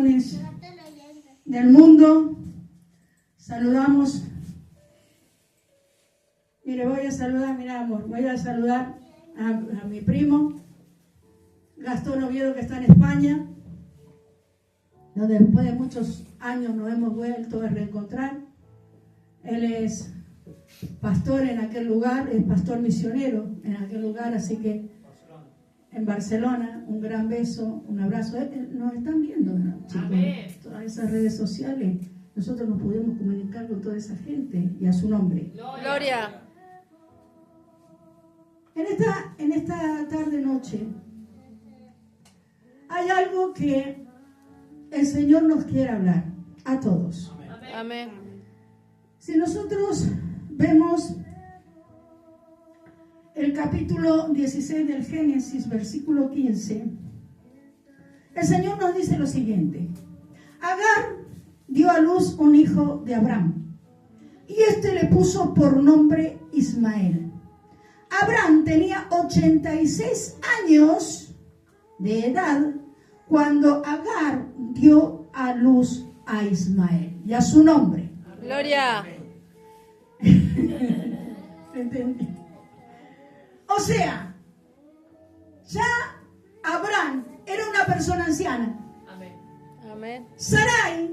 naciones del mundo. Saludamos. Mire, voy a saludar, mira amor, voy a saludar a mi primo Gastón Oviedo, que está en España, donde después de muchos años nos hemos vuelto a reencontrar. Él es pastor en aquel lugar, es pastor misionero en aquel lugar, así que en Barcelona, un gran beso, un abrazo. Nos están viendo, ¿no, chicos? Amén. Todas esas redes sociales, nosotros nos podemos comunicar con toda esa gente y a su nombre. Gloria. En esta tarde-noche hay algo que el Señor nos quiere hablar a todos. Amén. Si nosotros vemos el capítulo 16 del Génesis, versículo 15, el Señor nos dice lo siguiente: Agar dio a luz un hijo de Abraham, y este le puso por nombre Ismael. Abraham tenía 86 años de edad cuando Agar dio a luz a Ismael y a su nombre. Gloria. ¿Entendí? O sea, ya Abraham era una persona anciana. Amén. Amén. Sarai,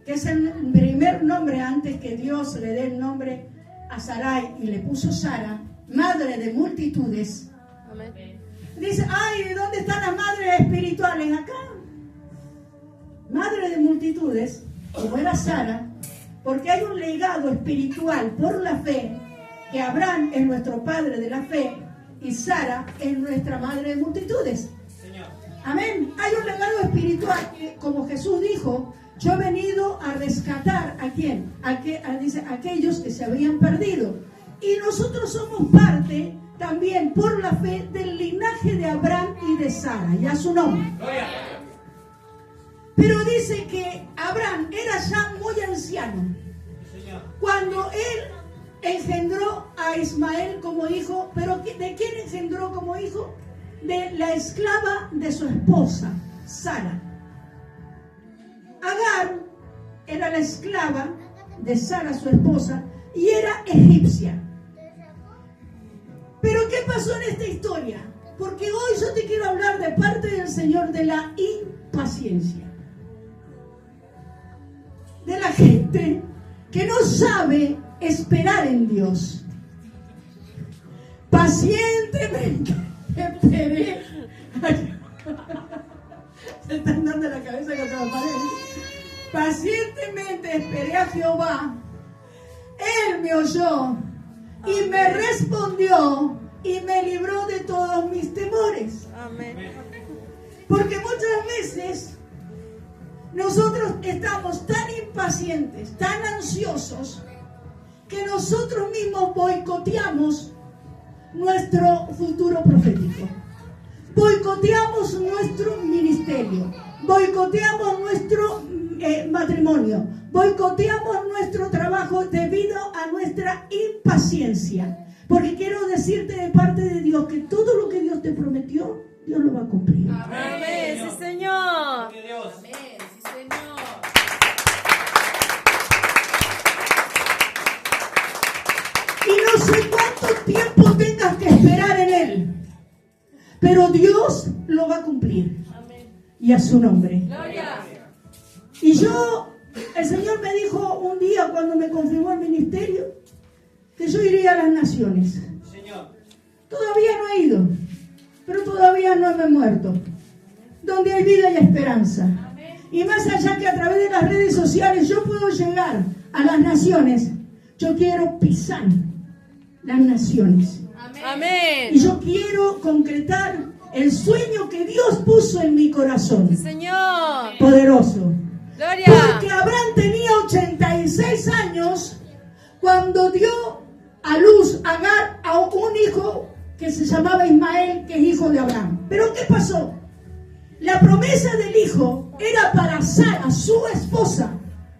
que es el primer nombre antes que Dios le dé el nombre a Sarai y le puso Sara, madre de multitudes. Amén. Dice, ay, ¿dónde están las madres espirituales? Acá. Madre de multitudes, como era Sara, porque hay un legado espiritual por la fe, que Abraham es nuestro padre de la fe y Sara es nuestra madre de multitudes. Señor. Amén. Hay un legado espiritual que, como Jesús dijo, yo he venido a rescatar ¿a quién? Dice, aquellos que se habían perdido. Y nosotros somos parte también por la fe del linaje de Abraham y de Sara, ya su nombre. Pero dice que Abraham era ya muy anciano cuando él engendró a Ismael como hijo. Pero ¿de quién engendró como hijo? De la esclava de su esposa, Sara. Agar era la esclava de Sara, su esposa, y era egipcia. Pero ¿qué pasó en esta historia? Porque hoy yo te quiero hablar de parte del Señor de la impaciencia. De la gente que no sabe esperar en Dios. Pacientemente esperé. Se están dando la cabeza contra la pared. Pacientemente esperé a Jehová. Él me oyó y me respondió y me libró de todos mis temores. Amén. Porque muchas veces nosotros estamos tan impacientes, tan ansiosos, que nosotros mismos boicoteamos nuestro futuro profético. Boicoteamos nuestro ministerio. Boicoteamos nuestro matrimonio. Boicoteamos nuestro trabajo debido a nuestra impaciencia. Porque quiero decirte de parte de Dios que todo lo que Dios te prometió, Dios lo va a cumplir. Amén. Sí, Señor. Amén. Sí, Señor. Y no sé cuánto tiempo tengas que esperar en Él, pero Dios lo va a cumplir. Amén. Y a su nombre. Gloria. Y el Señor me dijo un día cuando me confirmó el ministerio, que yo iría a las naciones. Señor. Todavía no he ido, pero todavía no me he muerto. Donde hay vida y esperanza. Y más allá que a través de las redes sociales yo puedo llegar a las naciones, yo quiero pisar las naciones. Amén. Y yo quiero concretar el sueño que Dios puso en mi corazón. Sí, Señor. Poderoso. Gloria. Porque Abraham tenía 86 años cuando dio a luz a Agar a un hijo que se llamaba Ismael, que es hijo de Abraham. Pero ¿qué pasó? La promesa del hijo era para Sara, su esposa,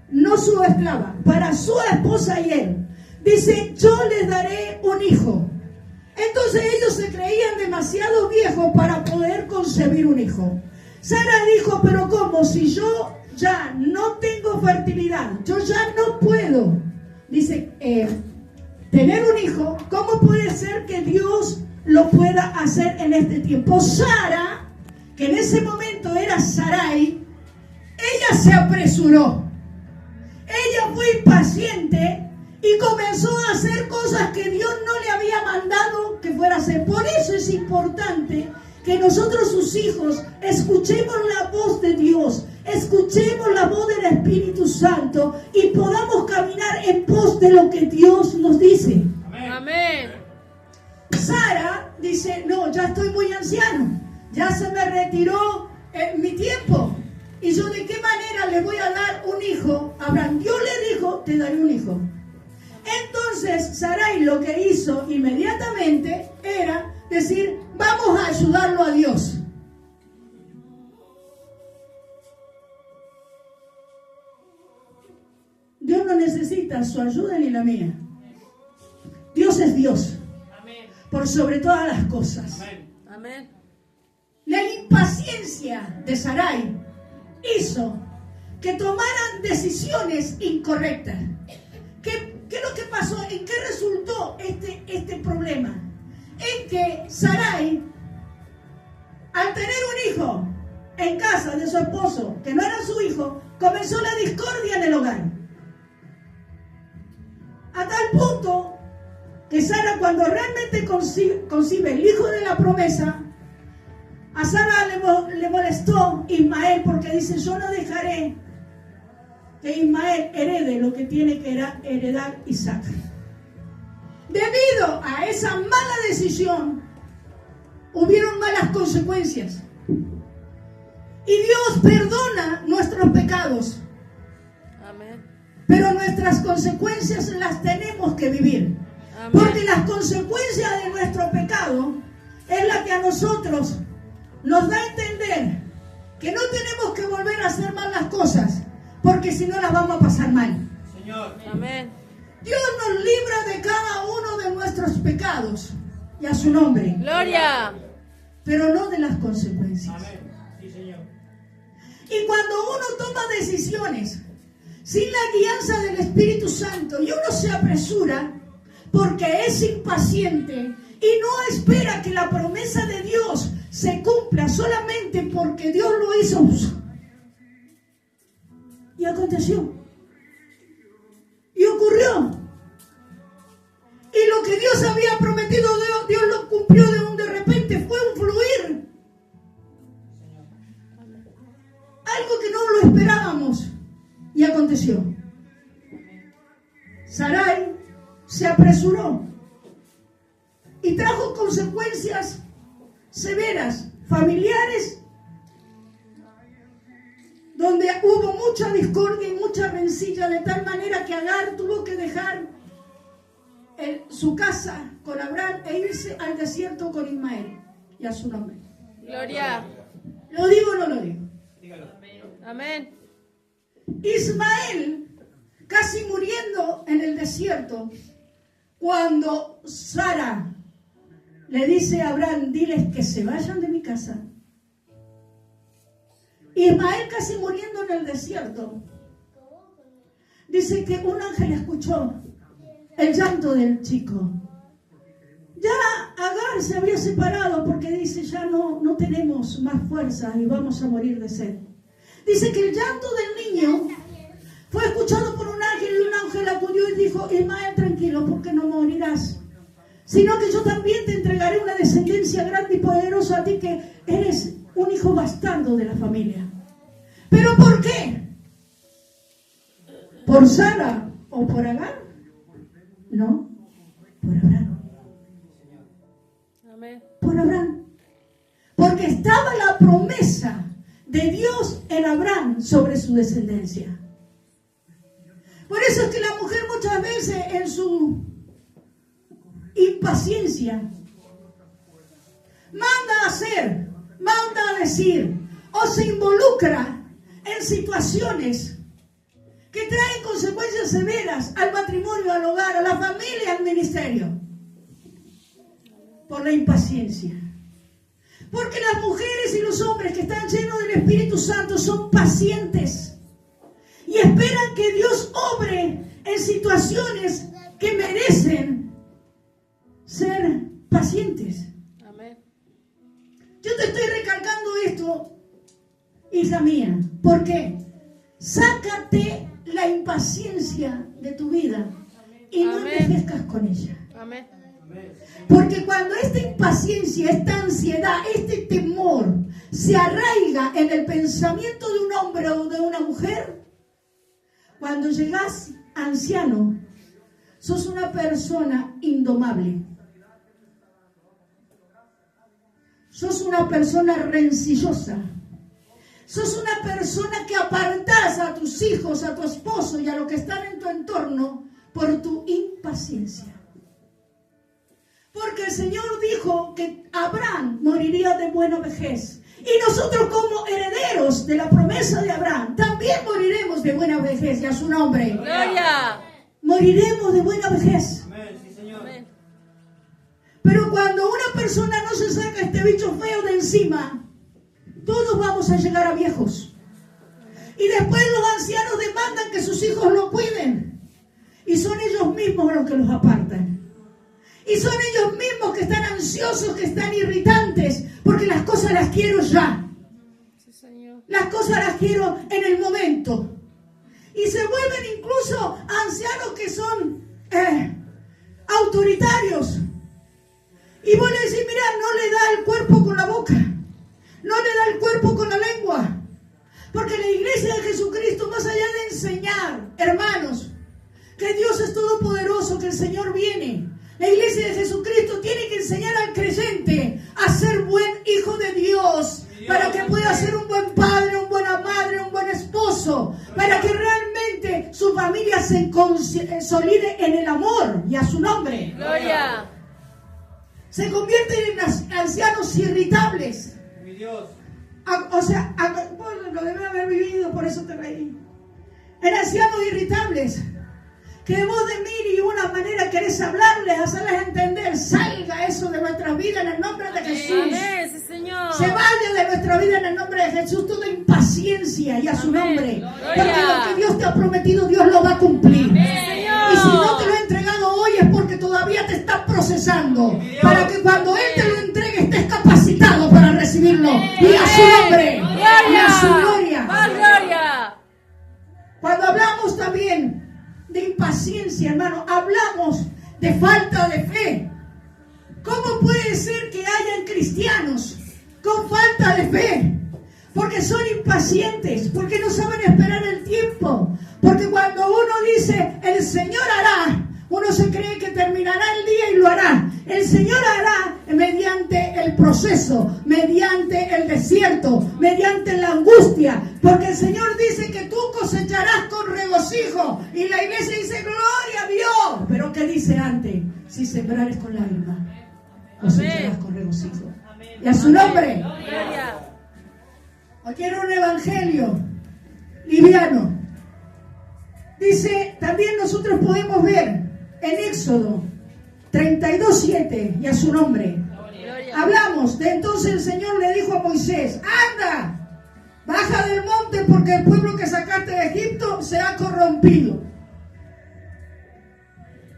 no su esclava, para su esposa y él. Dice, yo les daré un hijo. Entonces ellos se creían demasiado viejos para poder concebir un hijo. Sara dijo, pero ¿cómo? Si yo ya no tengo fertilidad, yo ya no puedo, dice, tener un hijo, ¿cómo puede ser que Dios lo pueda hacer en este tiempo? Sara, que en ese momento era Sarai, ella se apresuró. Ella fue impaciente y comenzó a hacer cosas que Dios no le había mandado que fuera a hacer. Por eso es importante que nosotros, sus hijos, escuchemos la voz de Dios, escuchemos la voz del Espíritu Santo y podamos caminar en pos de lo que Dios nos dice. Amén. Sara dice, no, ya estoy muy anciano, ya se me retiró mi tiempo. Y yo, ¿de qué manera le voy a dar un hijo a Abraham? Dios le dijo, te daré un hijo. Entonces Sarai lo que hizo inmediatamente era decir, vamos a ayudarlo a Dios. Dios no necesita su ayuda ni la mía. Dios es Dios. Amén. Por sobre todas las cosas. Amén. La impaciencia de Sarai hizo que tomaran decisiones incorrectas. ¿Qué es lo que pasó? ¿En qué resultó este problema? En que Sarai, al tener un hijo en casa de su esposo, que no era su hijo, comenzó la discordia en el hogar. A tal punto que Sara, cuando realmente concibe el hijo de la promesa, a Sara le molestó Ismael, porque dice, yo no dejaré que Ismael herede lo que tiene que heredar Isaac. Debido a esa mala decisión, hubieron malas consecuencias. Y Dios perdona nuestros pecados. Amén. Pero nuestras consecuencias las tenemos que vivir. Amén. Porque las consecuencias de nuestro pecado es la que a nosotros nos da a entender que no tenemos que volver a hacer mal las cosas, porque si no las vamos a pasar mal. Señor. Amén. Dios nos libra de cada uno de nuestros pecados y a su nombre, Gloria. pero no de las consecuencias. Amén. Sí, Señor. Y cuando uno toma decisiones sin la guianza del Espíritu Santo y uno se apresura porque es impaciente y no espera que la promesa de Dios se cumpla solamente porque Dios lo hizo, y aconteció y ocurrió, y lo que Dios había prometido, Dios lo cumplió de repente. Fue un fluir, algo que no lo esperábamos, y aconteció. Sarai se apresuró y trajo consecuencias severas, familiares, donde hubo mucha discordia y mucha rencilla, de tal manera que Agar tuvo que dejar su casa con Abraham e irse al desierto con Ismael y a su nombre. Gloria. ¿Lo digo o no lo digo? Dígalo. Amén. Ismael, casi muriendo en el desierto, cuando Sara le dice a Abraham, diles que se vayan de mi casa. Ismael, casi muriendo en el desierto, dice que un ángel escuchó el llanto del chico. Ya Agar se había separado porque dice, ya no tenemos más fuerzas y vamos a morir de sed. Dice que el llanto del niño fue escuchado por un ángel, y un ángel acudió y dijo, Ismael, tranquilo, porque no morirás, sino que yo también te entregaré una descendencia grande y poderosa a ti, que eres un hijo bastardo de la familia. ¿Pero por qué? ¿Por Sara o por Agar? No, por Abraham. Amén. Por Abraham. Porque estaba la promesa de Dios en Abraham sobre su descendencia. Por eso es que la mujer muchas veces, en su impaciencia, manda a hacer, manda a decir, o se involucra en situaciones que traen consecuencias severas al matrimonio, al hogar, a la familia, al ministerio, por la impaciencia. Porque las mujeres y los hombres que están llenos del Espíritu Santo son pacientes y esperan que Dios obre en situaciones que merecen ser pacientes. Amén. Yo te estoy recalcando esto, hija mía. ¿Por qué? Sácate la impaciencia de tu vida y no envejezcas con ella. Amén. Porque cuando esta impaciencia, esta ansiedad, este temor se arraiga en el pensamiento de un hombre o de una mujer, cuando llegas anciano, sos una persona indomable. Sos una persona rencillosa. Sos una persona que apartás a tus hijos, a tu esposo y a los que están en tu entorno por tu impaciencia. Porque el Señor dijo que Abraham moriría de buena vejez. Y nosotros como herederos de la promesa de Abraham, también moriremos de buena vejez, y a su nombre. Gloria. Moriremos de buena vejez. Amén, sí, Señor. Amén. Pero cuando una persona no se saca este bicho feo de encima, todos vamos a llegar a viejos. Y después los ancianos demandan que sus hijos lo cuiden. Y son ellos mismos los que los apartan. Y son ellos mismos que están ansiosos, que están irritantes, porque las cosas las quiero ya. Sí, Señor. Las cosas las quiero en el momento. Y se vuelven incluso ancianos que son autoritarios. Y vos le decís, mira, no le da el cuerpo con la boca, no le da el cuerpo con la lengua. Porque la iglesia de Jesucristo, más allá de enseñar, hermanos, que Dios es todopoderoso, que el Señor viene, la iglesia de Jesucristo tiene que enseñar al creyente a ser buen hijo de Dios, para que pueda ser un buen padre, una buena madre, un buen esposo, para que realmente su familia se consolide en el amor y a su nombre. Gloria. Se convierten en ancianos irritables. Mi Dios. Vos lo debes haber vivido, por eso te reí. En ancianos irritables, que vos de mil y una manera querés hablarles, hacerles entender, salga eso de nuestras vidas en el nombre de Jesús. Amén, sí, Señor. Se vaya de nuestra vida en el nombre de Jesús toda impaciencia y a su Amén. nombre. Gloria. Porque lo que Dios te ha prometido, Dios lo va a cumplir. Señor. Y si no te lo ha entregado hoy es porque todavía te está procesando. Para que cuando Él te lo entregue estés capacitado para recibirlo. Y a su nombre. Y a su gloria. Más gloria. Cuando hablamos también de impaciencia, hermano, hablamos de falta de fe. ¿Cómo puede ser que hayan cristianos con falta de fe? Porque son impacientes, porque no saben esperar el tiempo. Porque cuando uno dice, el Señor hará, uno se cree que terminará el día y lo hará. El Señor hará mediante el proceso, mediante el desierto, mediante la angustia. Porque el Señor dice que tú cosecharás con regocijo. Y la iglesia dice, gloria a Dios. Pero ¿qué dice antes? Si sembrares con lágrimas, cosecharás con regocijo. Y a su nombre. Gloria. Hoy quiero un evangelio liviano. Dice, también nosotros podemos ver en Éxodo 32:7, y a su nombre. Gloria. Hablamos de entonces el Señor le dijo a Moisés, anda, baja del monte porque el pueblo que sacaste de Egipto se ha corrompido.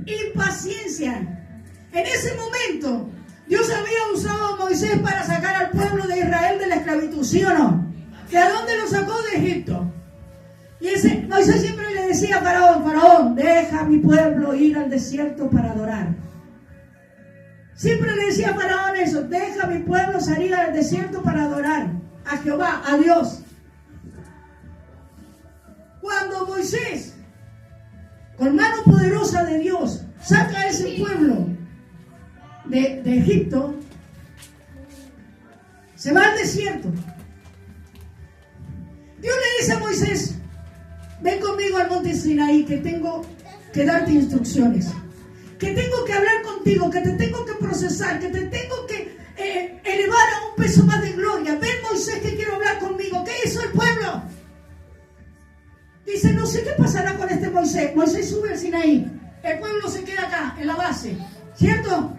Impaciencia. En ese momento, Dios había usado a Moisés para sacar al pueblo de Israel de la esclavitud, ¿sí o no? ¿De dónde lo sacó? De Egipto. Y Moisés siempre le decía a Faraón, Faraón, deja a mi pueblo ir al desierto para adorar. Siempre le decía a Faraón eso, deja a mi pueblo salir al desierto para adorar a Jehová, a Dios. Cuando Moisés, con mano poderosa de Dios, saca a ese pueblo de Egipto, se va al desierto. Dios le dice a Moisés, ven conmigo al monte Sinaí, que tengo que darte instrucciones, que tengo que hablar contigo, que te tengo que procesar, que te tengo que elevar a un peso más de gloria. Ven, Moisés, que quiero hablar conmigo. ¿Qué hizo el pueblo? Dice, no sé qué pasará con este Moisés. Moisés sube al Sinaí, el pueblo se queda acá, en la base, ¿cierto?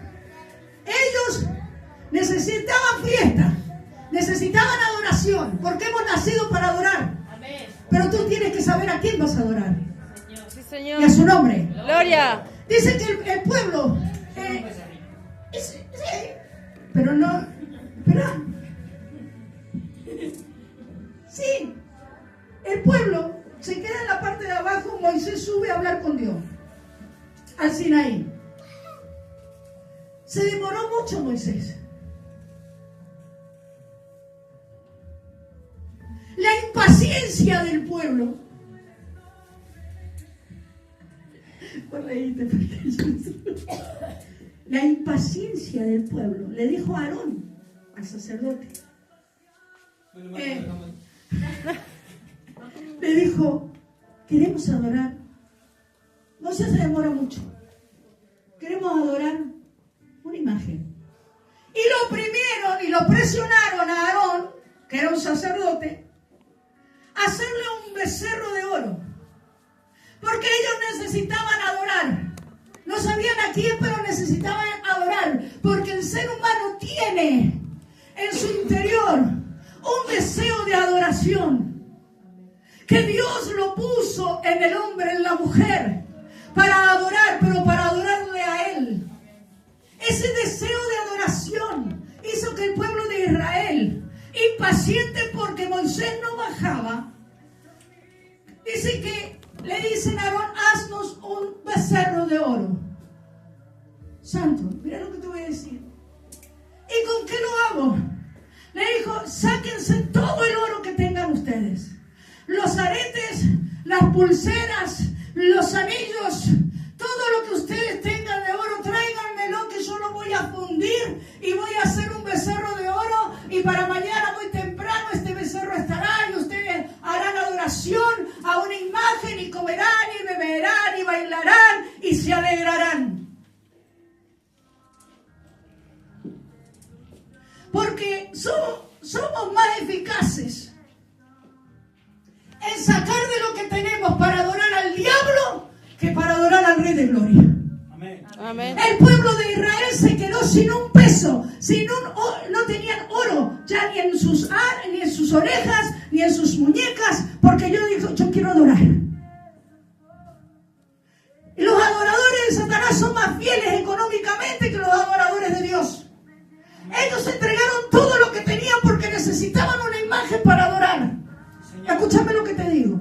Ellos necesitaban fiesta, necesitaban adoración, porque hemos nacido para adorar. Pero tú tienes que saber a quién vas a adorar. Sí, Señor. Y a su nombre. Gloria. Dice que el pueblo, sí, pero no, espera. Sí, el pueblo se queda en la parte de abajo. Moisés sube a hablar con Dios al Sinaí. Se demoró mucho Moisés. La impaciencia del pueblo. La impaciencia del pueblo le dijo a Aarón, al sacerdote, le dijo: queremos adorar. Moisés se demora mucho. Queremos adorar una imagen. Y lo oprimieron y lo presionaron a Aarón, que era un sacerdote, a hacerle un becerro de oro. Porque ellos necesitaban adorar. No sabían a quién, pero necesitaban adorar. Porque el ser humano tiene en su interior un deseo de adoración. Que Dios lo puso en el hombre, en la mujer, para adorar, pero para adorarle a Él. Ese deseo de adoración hizo que el pueblo de Israel, impaciente porque Moisés no bajaba, dice que le dicen a Aarón: haznos un becerro de oro. Santo, mira lo que te voy a decir. ¿Y con qué lo hago? Le dijo: sáquense todo el oro que tengan ustedes. Los aretes, las pulseras, los anillos, todo lo que ustedes tengan de oro, tráiganmelo, que yo lo voy a fundir y voy a hacer un becerro de oro, y para mañana muy temprano este becerro estará y ustedes harán adoración a una imagen y comerán y beberán y bailarán y se alegrarán. Porque somos más eficaces en sacar de lo que tenemos para adorar al diablo que para adorar al Rey de Gloria. Amén. Amén. El pueblo de Israel se quedó sin un peso, no tenían oro ya ni en sus orejas, ni en sus muñecas, porque yo quiero adorar. Y los adoradores de Satanás son más fieles económicamente que los adoradores de Dios. Ellos entregaron todo lo que tenían porque necesitaban una imagen para adorar. Escúchame lo que te digo.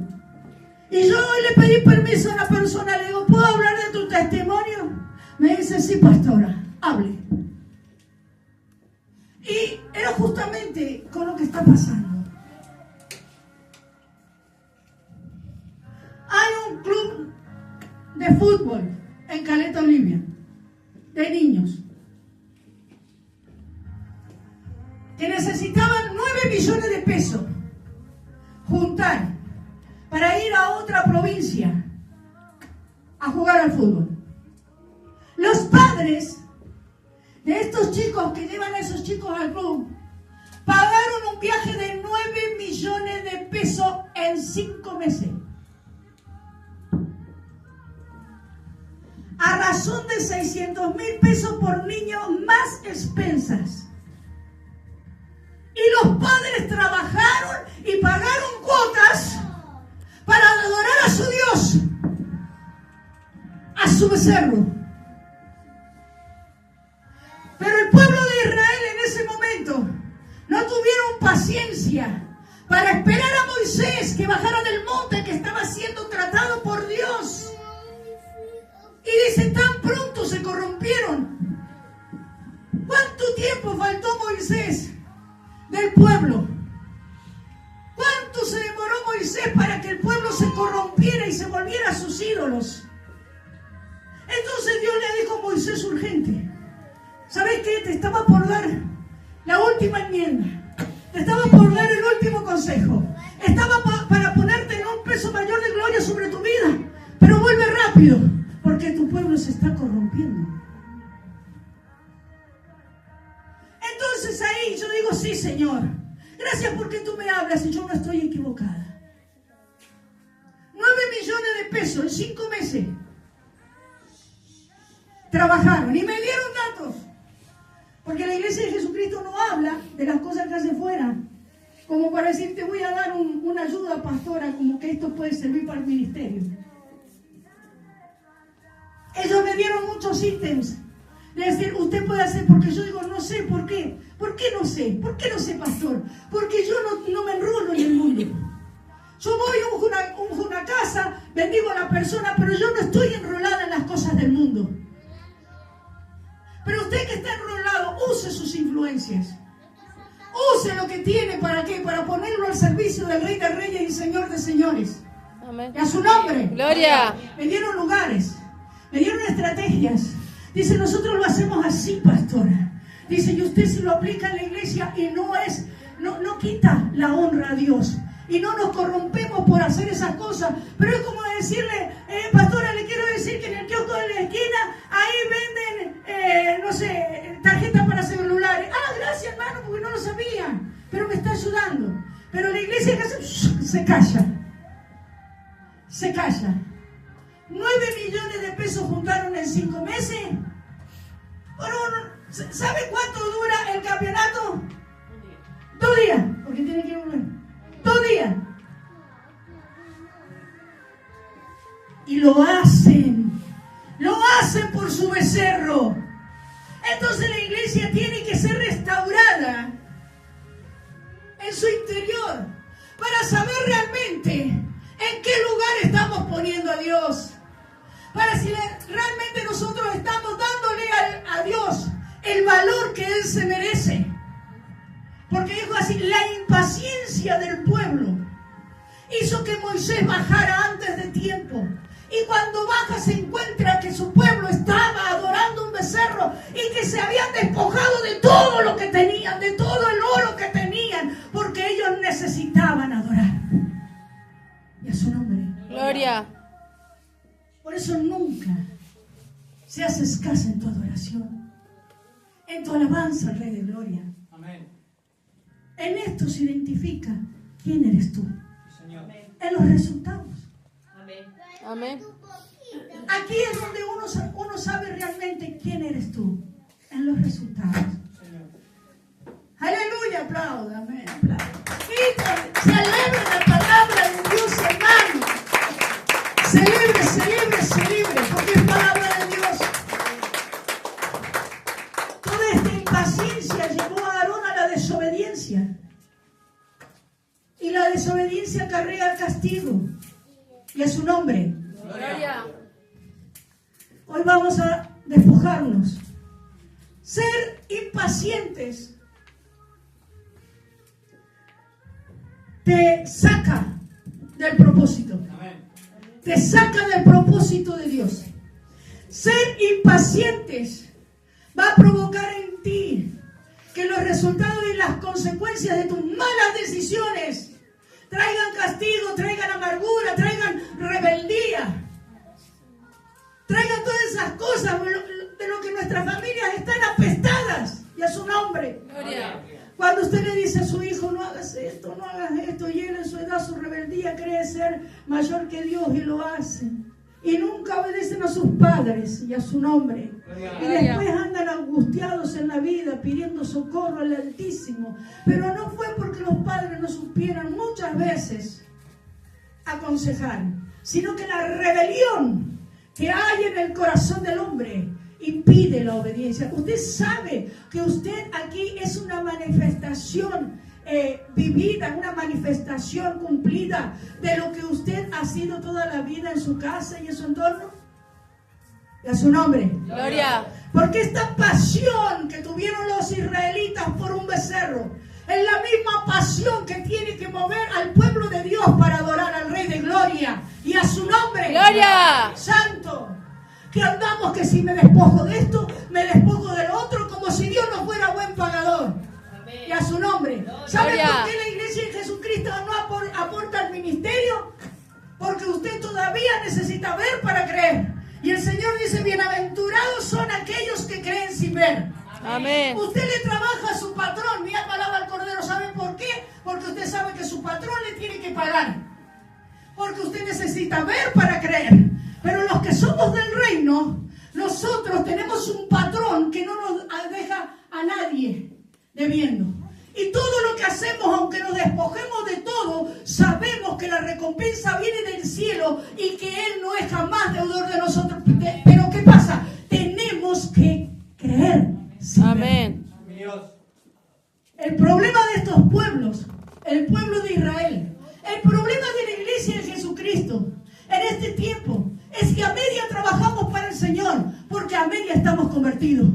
Y yo hoy le pedí permiso a una persona, le digo: ¿puedo hablar de tu testimonio? Me dice: sí, pastora, hable. Y era justamente con lo que está pasando. Hay un club de fútbol en Caleta, Olivia, de niños, que necesitaban 9 millones de pesos juntar para ir a otra provincia a jugar al fútbol. Los padres de estos chicos que llevan a esos chicos al club pagaron un viaje de 9 millones de pesos en 5 meses. A razón de 600,000 pesos por niño más expensas. Y los padres trabajaron y pagaron cuotas para adorar a su Dios, a su becerro. Pero el pueblo de Israel en ese momento no tuvieron paciencia para esperar a Moisés que bajara del monte, que estaba siendo tratado por Dios. Y dice: tan pronto se corrompieron. ¿Cuánto tiempo faltó Moisés del pueblo? ¿Cuánto se demoró Moisés para que el pueblo se corrompiera y se volviera a sus ídolos? Entonces Dios le dijo a Moisés urgente: ¿sabes qué? Te estaba por dar la última enmienda. Te estaba por dar el último consejo. Estaba para ponerte en un peso mayor de gloria sobre tu vida. Pero vuelve rápido, porque tu pueblo se está corrompiendo. Entonces ahí yo digo: sí, Señor, gracias porque tú me hablas y yo no estoy equivocada. 9 millones de pesos en 5 meses. Trabajaron y me dieron datos. Porque la iglesia de Jesucristo no habla de las cosas que hace fuera. Como para decir, te voy a dar una ayuda, pastora, como que esto puede servir para el ministerio. Ellos me dieron muchos ítems. De decir, usted puede hacer, porque yo digo, no sé, ¿por qué? ¿Por qué no sé? ¿Por qué no sé, pastor? Porque yo no me enrolo en el mundo. Yo voy a una casa, bendigo a la persona, pero yo no estoy enrolada en las cosas del mundo. Pero usted que está enrolado, use sus influencias. Use lo que tiene, ¿para qué? Para ponerlo al servicio del Rey de Reyes y Señor de Señores. Amén. Y a su nombre. Gloria. Me dieron lugares, me dieron estrategias. Dice, nosotros lo hacemos así, pastora. Dice, y usted se lo aplica en la iglesia y no quita la honra a Dios. Y no nos corrompemos por hacer esas cosas. Pero es como decirle, pastora, le quiero decir que en el kiosco de la esquina, ahí venden, no sé, tarjetas para celulares. Ah, gracias, hermano, porque no lo sabía. Pero me está ayudando. Pero la iglesia que se calla. Se calla. 9 millones de pesos juntaron en 5 meses. ¿Sabe cuánto dura el campeonato? 2 días. Porque tiene que volver. 2 días. Y lo hacen por su becerro. Entonces la iglesia tiene que ser restaurada en su interior para saber realmente en qué lugar estamos poniendo a Dios. Para si realmente nosotros estamos dándole a Dios el valor que Él se merece. Porque dijo así, la impaciencia del pueblo hizo que Moisés bajara antes de tiempo. Y cuando baja se encuentra que su pueblo estaba adorando un becerro y que se habían despojado de todo lo que tenían, de todo el oro que tenían, porque ellos necesitaban adorar. Y a su nombre. Gloria. Por eso nunca seas escasa en tu adoración, en tu alabanza al Rey de Gloria. Amén. En esto se identifica quién eres tú. Señor. En los resultados. Amén. Aquí es donde uno sabe realmente quién eres tú. En los resultados. Señor. Aleluya, aplaudan, aplaudan. Y celebren la palabra de Dios, hermano. Celebre, porque es palabra de Dios. Toda esta impaciencia llevó a Aarón a la desobediencia. Y la desobediencia acarrea castigo. Y a su nombre. Gloria. Hoy vamos a despojarnos. Ser impacientes te saca del propósito. Amén. Te saca del propósito de Dios. Ser impacientes va a provocar en ti que los resultados y las consecuencias de tus malas decisiones traigan castigo, traigan amargura, traigan rebeldía, traigan todas esas cosas de lo que nuestras familias están apestadas. Y a su nombre. Gloria. Cuando usted le dice a su hijo, no hagas esto, y él en su edad, su rebeldía, cree ser mayor que Dios y lo hace. Y nunca obedecen a sus padres y a su nombre. Y después andan angustiados en la vida pidiendo socorro al Altísimo. Pero no fue porque los padres no supieran muchas veces aconsejar, sino que la rebelión que hay en el corazón del hombre impide la obediencia. Usted sabe que usted aquí es una manifestación vivida, una manifestación cumplida de lo que usted ha sido toda la vida en su casa y en su entorno. Y a su nombre. Gloria. Porque esta pasión que tuvieron los israelitas por un becerro es la misma pasión que tiene que mover al pueblo de Dios para adorar al Rey de Gloria y a su nombre. Gloria. Santo. Que andamos que si me despojo de esto, me despojo del otro, como si Dios no fuera buen pagador. Amén. Y a su nombre. ¿Sabe por qué la iglesia de Jesucristo no aporta al ministerio? Porque usted todavía necesita ver para creer. Y el Señor dice, bienaventurados son aquellos que creen sin ver. Amén. Usted le trabaja a su patrón, mi alma alaba al Cordero. ¿Sabe por qué? Porque usted sabe que su patrón le tiene que pagar. Porque usted necesita ver para creer. Pero los que somos del reino, nosotros tenemos un patrón que no nos deja a nadie debiendo. Y todo lo que hacemos, aunque nos despojemos de todo, sabemos que la recompensa viene del cielo y que Él no es jamás deudor de nosotros. Pero ¿qué pasa? Tenemos que creer. Amén. El problema de estos pueblos, el pueblo de Israel, el problema de la iglesia de Jesucristo en este tiempo es que a media trabajamos para el Señor, porque a media estamos convertidos.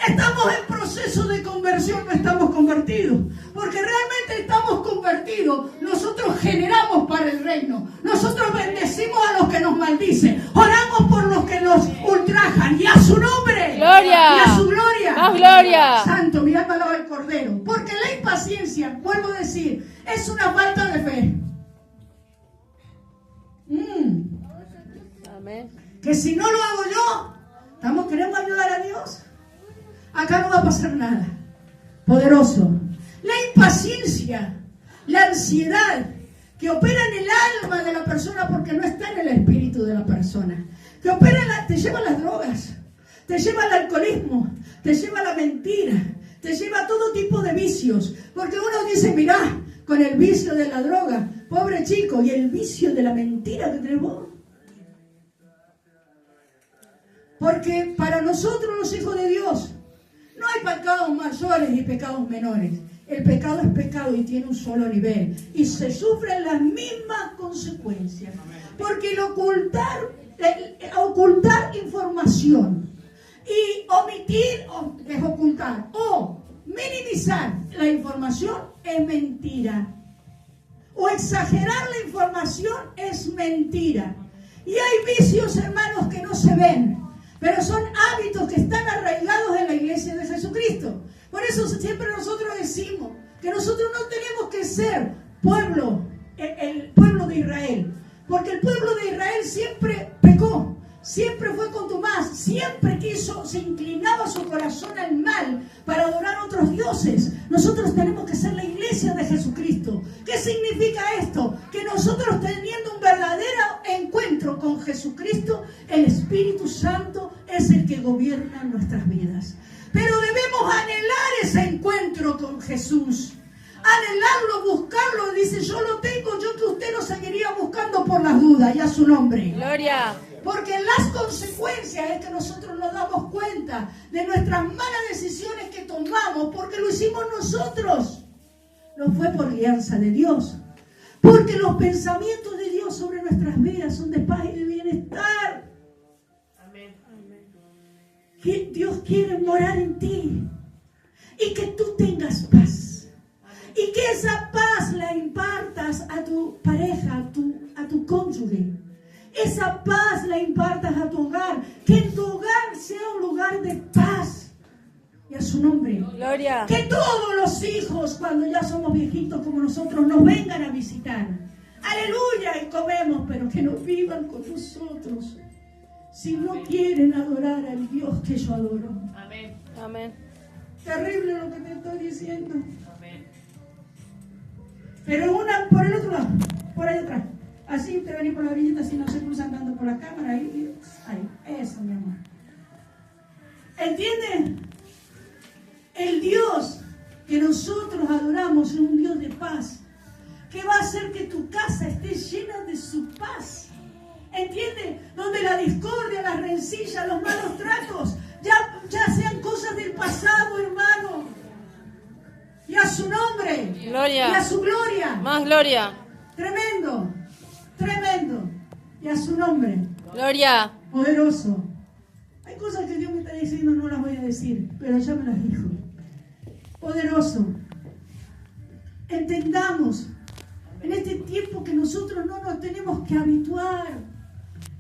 Estamos en proceso de conversión, no estamos convertidos. Porque realmente estamos convertidos. Nosotros generamos para el reino. Nosotros bendecimos a los que nos maldicen. Oramos por los que nos ultrajan. Y a su nombre. Gloria. Y a su gloria. Más gloria. Santo, mi alma alaba al Cordero. Porque la impaciencia, vuelvo a decir, es una falta de fe. Amén. Que si no lo hago yo, queremos ayudar a Dios. Acá no va a pasar nada. Poderoso. La impaciencia, la ansiedad que opera en el alma de la persona porque no está en el espíritu de la persona. Que opera, te lleva a las drogas, te lleva al alcoholismo, te lleva a la mentira, te lleva a todo tipo de vicios. Porque uno dice, mirá, con el vicio de la droga, pobre chico, y el vicio de la mentira que tenés vos. Porque para nosotros los hijos de Dios, no hay pecados mayores y pecados menores. El pecado es pecado y tiene un solo nivel. Y se sufren las mismas consecuencias. Porque el ocultar información y omitir es ocultar. O minimizar la información es mentira. O exagerar la información es mentira. Y hay vicios, hermanos, que no se ven. Pero son hábitos que están arraigados en la iglesia de Jesucristo. Por eso siempre nosotros decimos que nosotros no tenemos que ser pueblo, el pueblo de Israel. Porque el pueblo de Israel siempre pecó, siempre fue contumaz, siempre se inclinaba su corazón al mal para adorar a otros dioses. Nosotros tenemos que ser la iglesia de Jesucristo. ¿Qué significa esto? Que nosotros teniendo un verdadero encuentro con Jesucristo, el Espíritu Santo es el que gobierna nuestras vidas. Pero debemos anhelar ese encuentro con Jesús. Anhelarlo, buscarlo. Dice, yo lo tengo, yo que usted lo seguiría buscando por las dudas, y a su nombre. Gloria. Porque las consecuencias es que nosotros nos damos cuenta de nuestras malas decisiones que tomamos, porque lo hicimos nosotros. No fue por guianza de Dios. Porque los pensamientos de Dios sobre nuestras vidas son de paz y de bienestar. Amén. Que Dios quiere morar en ti y que tú tengas paz. Y que esa paz la impartas a tu pareja, a tu cónyuge. Esa paz la impartas a tu hogar. Que en tu hogar sea un lugar de paz. Y a su nombre. Gloria. Que todos los hijos, cuando ya somos viejitos como nosotros, nos vengan a visitar. Aleluya, y comemos, pero que no vivan con nosotros. Si no quieren adorar al Dios que yo adoro. Amén. Amén. Terrible lo que te estoy diciendo. Amén. Pero por el otro lado, por ahí atrás. Así te venís por la orillita, así no se cruzan andando por la cámara. Ahí, eso, mi amor. ¿Entienden? El Dios que nosotros adoramos es un Dios de paz, que va a hacer que tu casa esté llena de su paz. ¿Entiendes? Donde la discordia, las rencillas, los malos tratos, ya sean cosas del pasado, hermano. Y a su nombre. Gloria. Y a su gloria. Más gloria. Tremendo. Tremendo. Y a su nombre. Gloria. Poderoso. Hay cosas que Dios me está diciendo, no las voy a decir, pero ya me las dijo. Poderoso. Entendamos en este tiempo que nosotros no nos tenemos que habituar.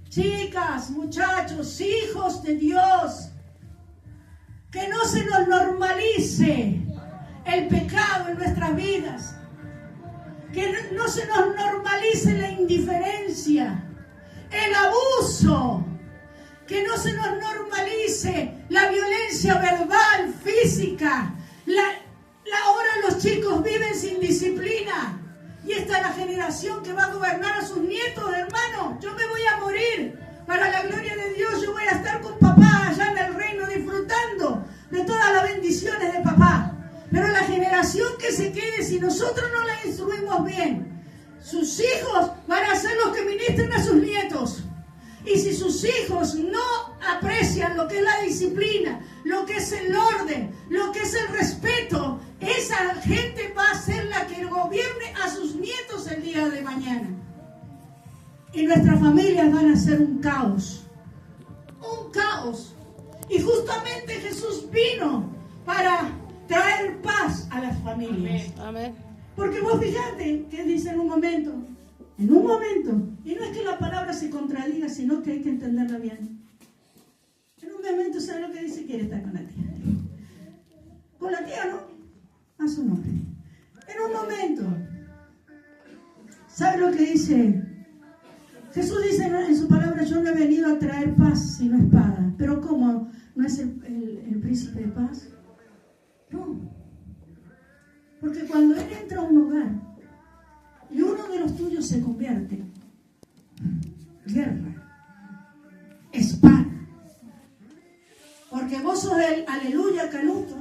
Chicas, muchachos, hijos de Dios, que no se nos normalice el pecado en nuestras vidas. Que no se nos normalice la indiferencia, el abuso. Que no se nos normalice la violencia verbal, física. Ahora los chicos viven sin disciplina. Y esta es la generación que va a gobernar a sus nietos, hermano. Yo me voy a morir. Para la gloria de Dios, yo voy a estar con papá allá en el reino disfrutando de todas las bendiciones sus hijos van a ser los que ministren a sus nietos. Y si sus hijos no aprecian lo que es la disciplina, lo que es el orden, lo que es el respeto, esa gente va a ser la que gobierne a sus nietos el día de mañana. Y nuestras familias van a ser un caos. Un caos. Y justamente Jesús vino para traer paz a las familias. Amén. Porque vos fijate que dice en un momento, y no es que la palabra se contradiga, sino que hay que entenderla bien. En un momento, ¿sabe lo que dice? Quiere estar con la tía. Con la tía, ¿no? A su nombre. En un momento, ¿sabe lo que dice? Jesús dice en su palabra, yo no he venido a traer paz sino espada. Pero ¿cómo? ¿No es el príncipe de paz? No. Porque cuando Él entra a un hogar y uno de los tuyos se convierte, guerra, espada. Porque vos sos el aleluya canuto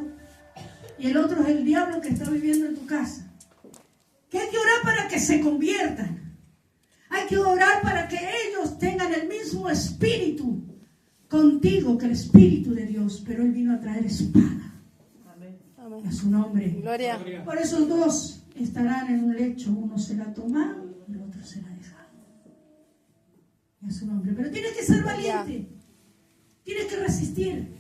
y el otro es el diablo que está viviendo en tu casa. Que hay que orar para que se conviertan. Hay que orar para que ellos tengan el mismo espíritu contigo que el espíritu de Dios. Pero Él vino a traer espada. Amén. A su nombre. Gloria. Por eso dos estarán en un lecho. Uno será tomado y el otro será dejado. A su nombre. Pero tienes que ser valiente. Tienes que resistir.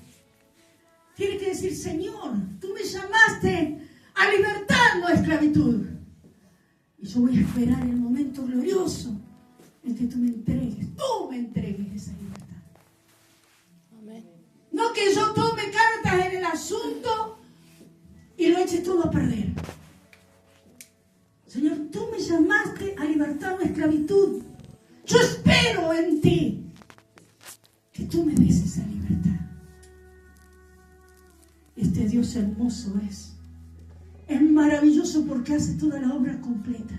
Tienes que decir, Señor, tú me llamaste a libertad, no a esclavitud. Y yo voy a esperar el momento glorioso en que tú me entregues esa libertad. Amén. No que yo tome cartas en el asunto y lo eche todo a perder. Señor, tú me llamaste a libertad, no a esclavitud. Yo espero en ti que tú me des esa libertad. Este Dios hermoso es maravilloso porque hace toda la obra completa.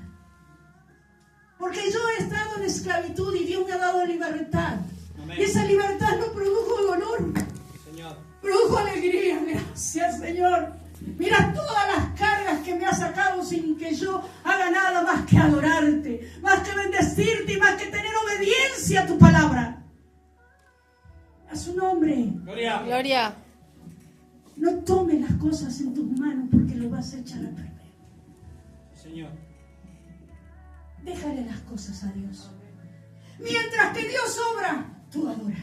Porque yo he estado en esclavitud y Dios me ha dado libertad. Amén. Y esa libertad no produjo dolor, Señor. Produjo alegría. Gracias, Señor. Mira todas las cargas que me has sacado sin que yo haga nada más que adorarte, más que bendecirte y más que tener obediencia a tu palabra. A su nombre. Gloria. Gloria. No tomes las cosas en tus manos porque lo vas a echar a perder. Señor. Déjale las cosas a Dios. Mientras que Dios obra, tú adoras.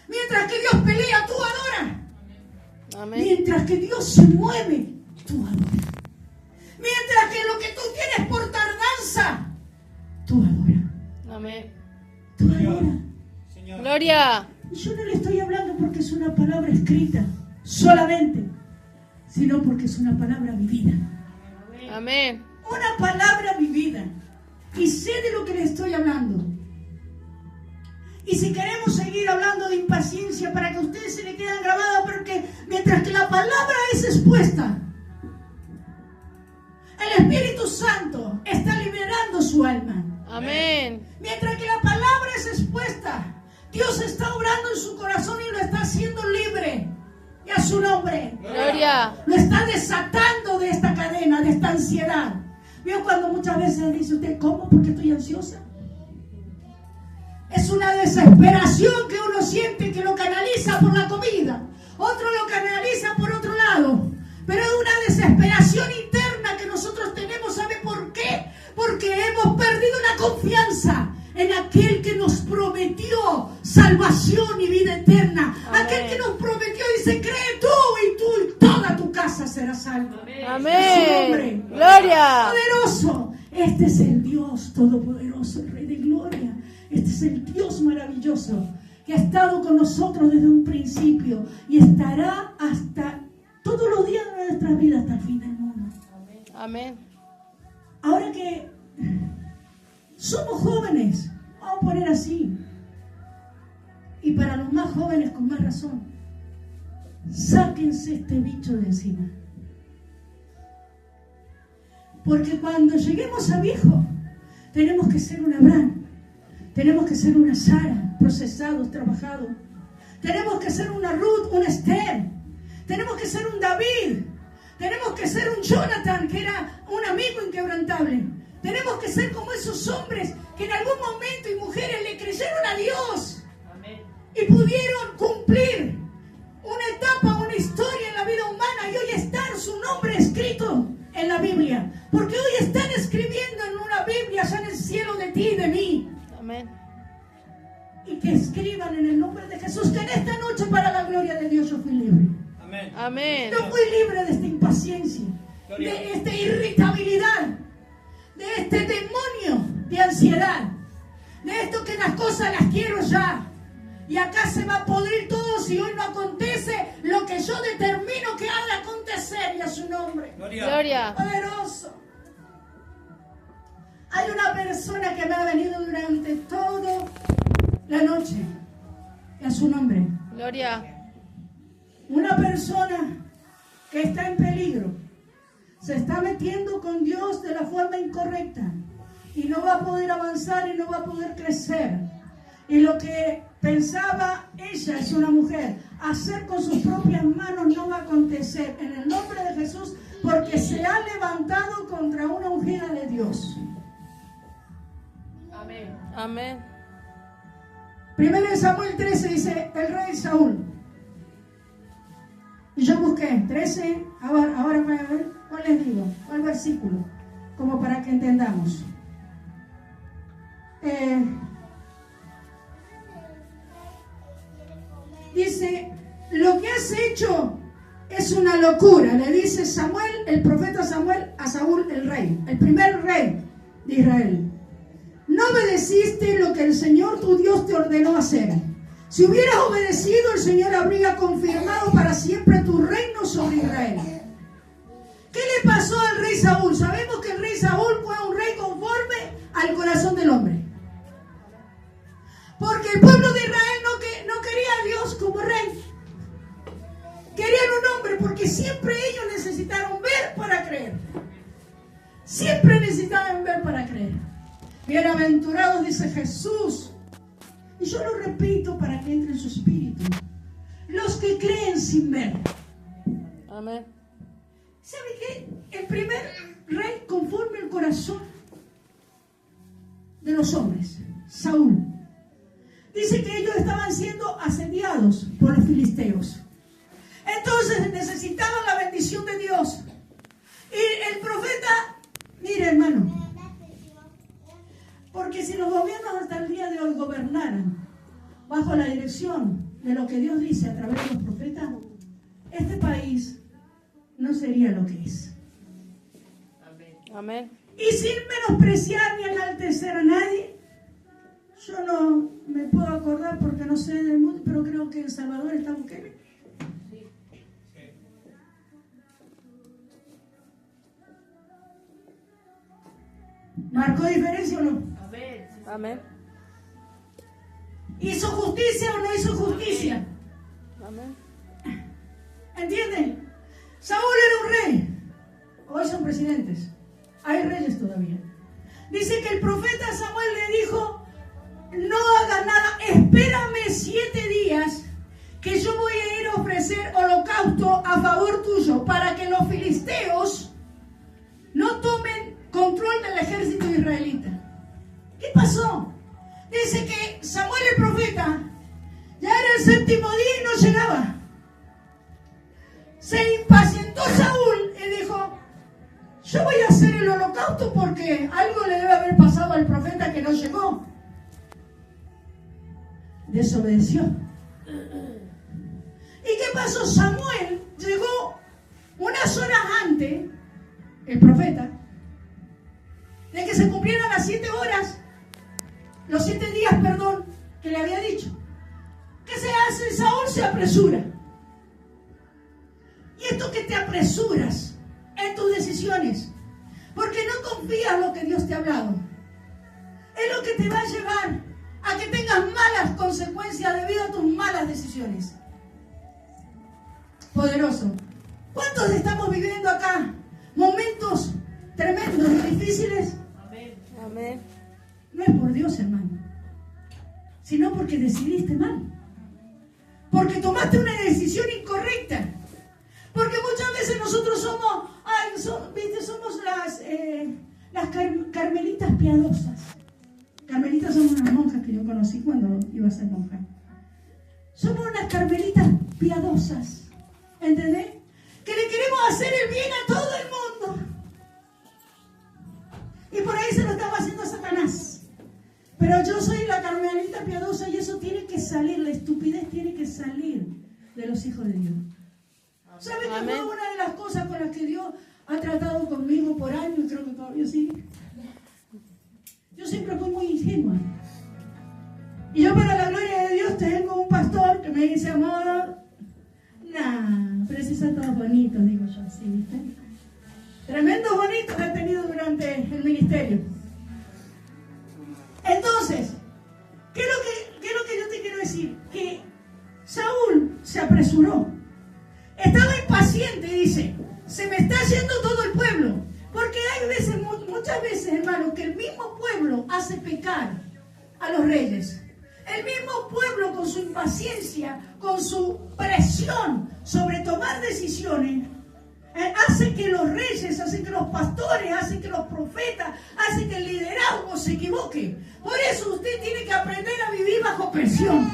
Mientras que Dios pelea, tú adoras. Amén. Mientras que Dios se mueve, tú adoras. Mientras que lo que tú tienes por tardanza, tú adoras. Amén. Tú adoras. Señor. Gloria. Yo no le estoy hablando porque es una palabra escrita solamente, sino porque es una palabra vivida. Amén. Una palabra vivida. Y sé de lo que le estoy hablando. Y si queremos seguir hablando de impaciencia para que a ustedes se le queden grabadas, porque mientras que la palabra es expuesta, el Espíritu Santo está liberando su alma. Amén. Mientras que la palabra es expuesta, Dios está obrando en su corazón y lo está haciendo libre. Y a su nombre. Gloria. Lo está desatando de esta cadena, de esta ansiedad. ¿Vio cuando muchas veces dice usted, ¿cómo? Porque estoy ansiosa. Es una desesperación que uno siente que lo canaliza por la comida. Otro lo canaliza por otro lado. Pero es una desesperación interna que nosotros tenemos. ¿Sabe por qué? Porque hemos perdido la confianza en aquel que nos prometió salvación y vida eterna. Amén. Aquel que nos prometió y dice, cree tú y toda tu casa será salva. Amén. Gloria. Poderoso. Este es el Dios todopoderoso, el Rey de gloria. Este es el Dios maravilloso que ha estado con nosotros desde un principio y estará hasta todos los días de nuestras vidas hasta el fin del mundo. Amén. Ahora que somos jóvenes, vamos a poner así, y para los más jóvenes con más razón, sáquense este bicho de encima. Porque cuando lleguemos a viejo, tenemos que ser un Abraham, tenemos que ser una Sara, procesados, trabajados. Tenemos que ser una Ruth, una Esther. Tenemos que ser un David. Tenemos que ser un Jonathan, que era un amigo inquebrantable. Tenemos que ser como esos hombres que en algún momento y mujeres le creyeron a Dios y pudieron cumplir una etapa, una historia en la vida humana, y hoy está su nombre escrito en la Biblia, porque hoy están escribiendo en una Biblia allá en el cielo de ti y de mí. Amén. Y que escriban en el nombre de Jesús, que en esta noche, para la gloria de Dios, yo fui libre. Amén. Amén. Yo fui libre de esta impaciencia, de esta irritabilidad, de este demonio de ansiedad, de esto que las cosas las quiero ya. Y acá se va a podrir todo si hoy no acontece lo que yo determino que ha de acontecer, y a su nombre. Gloria. Poderoso. Hay una persona que me ha venido durante toda la noche, y a su nombre. Gloria. Una persona que está en peligro, se está metiendo con Dios de la forma incorrecta y no va a poder avanzar y no va a poder crecer. Y lo que pensaba ella, es una mujer, hacer con sus propias manos no va a acontecer en el nombre de Jesús, porque se ha levantado contra una ungida de Dios. Amén. Amén. Primero en Samuel 13 dice, el rey Saúl. Y yo busqué 13, ahora voy a ver, ¿cuál les digo? ¿Cuál versículo? Como para que entendamos. Dice, lo que has hecho es una locura, le dice Samuel, el profeta Samuel, a Saúl el rey, el primer rey de Israel. No obedeciste lo que el Señor tu Dios te ordenó hacer. Si hubieras obedecido, el Señor habría confirmado para siempre tu reino sobre Israel. ¿Qué le pasó al rey Saúl? Sabemos que el rey Saúl fue un rey conforme al corazón del hombre. Porque el pueblo de Israel no quería a Dios como rey. Querían un hombre, porque siempre ellos necesitaron ver para creer. Siempre necesitaban ver para creer. Bienaventurados, dice Jesús. Y yo lo repito para que entre en su espíritu. Los que creen sin ver. Amén. ¿Sabe qué? El primer rey conforme al corazón de los hombres, Saúl. Dice que ellos estaban siendo asediados por los filisteos. Entonces necesitaban la bendición de Dios. Y el profeta, mire hermano, porque si los gobiernos hasta el día de hoy gobernaran bajo la dirección de lo que Dios dice a través de los profetas, este país no sería lo que es. Amén. Y sin menospreciar ni enaltecer a nadie, yo no me puedo acordar porque no sé del mundo, pero creo que en Salvador está Bukele. ¿Marcó diferencia o no? Amén. ¿Hizo justicia o no hizo justicia? Amén. ¿Entienden? Saúl era un rey. Hoy son presidentes. Hay reyes todavía. Dice que el profeta Samuel le dijo, no hagas nada, espérame 7 días que yo voy a ir a ofrecer holocausto a favor tuyo para que los filisteos no tomen control del ejército israelita. ¿Qué pasó? Dice que Samuel el profeta ya era el 7º día y no llegaba. Se impacientó Saúl y dijo, yo voy a hacer el holocausto porque algo le debe haber pasado al profeta que no llegó. Desobedeció. ¿Y qué pasó? Samuel llegó unas horas antes, el profeta, de que se cumplieran las 7 horas, los 7 días, perdón, que le había dicho. ¿Qué se hace? Saúl se apresura. Y esto que te apresuras en tus decisiones, porque no confías en lo que Dios te ha hablado, es lo que te va a llevar a que tengas malas consecuencias debido a tus malas decisiones. Poderoso. ¿Cuántos estamos viviendo acá momentos tremendos y difíciles? Amén. No es por Dios, hermano, sino porque decidiste mal, porque tomaste una decisión incorrecta, porque muchas veces nosotros somos, somos las carmelitas piadosas. Carmelitas son unas monjas que yo conocí cuando iba a ser monja. Somos unas carmelitas piadosas, ¿entendés? Que le queremos hacer el bien a todo el mundo. Y por ahí se lo estaba haciendo a Satanás. Pero yo soy la carmelita piadosa y eso tiene que salir, la estupidez tiene que salir de los hijos de Dios. ¿Sabe que fue una de las cosas con las que Dios ha tratado conmigo por años? Creo que todavía sigue. Yo siempre fui muy ingenua. Y yo, para la gloria de Dios, tengo un pastor que me dice, amor, pero si son todos bonitos, digo yo así, ¿viste? Tremendos bonitos que he tenido durante el ministerio. Entonces, ¿qué es lo que yo te quiero decir? Que Saúl se apresuró. Estaba impaciente y dice, se me está yendo todo el pueblo. Porque hay veces, muchas veces, hermano, que el mismo pueblo hace pecar a los reyes. El mismo pueblo, con su impaciencia, con su presión sobre tomar decisiones, hace que los reyes, hace que los pastores, hace que los profetas, hace que el liderazgo se equivoque. Por eso usted tiene que aprender a vivir bajo presión.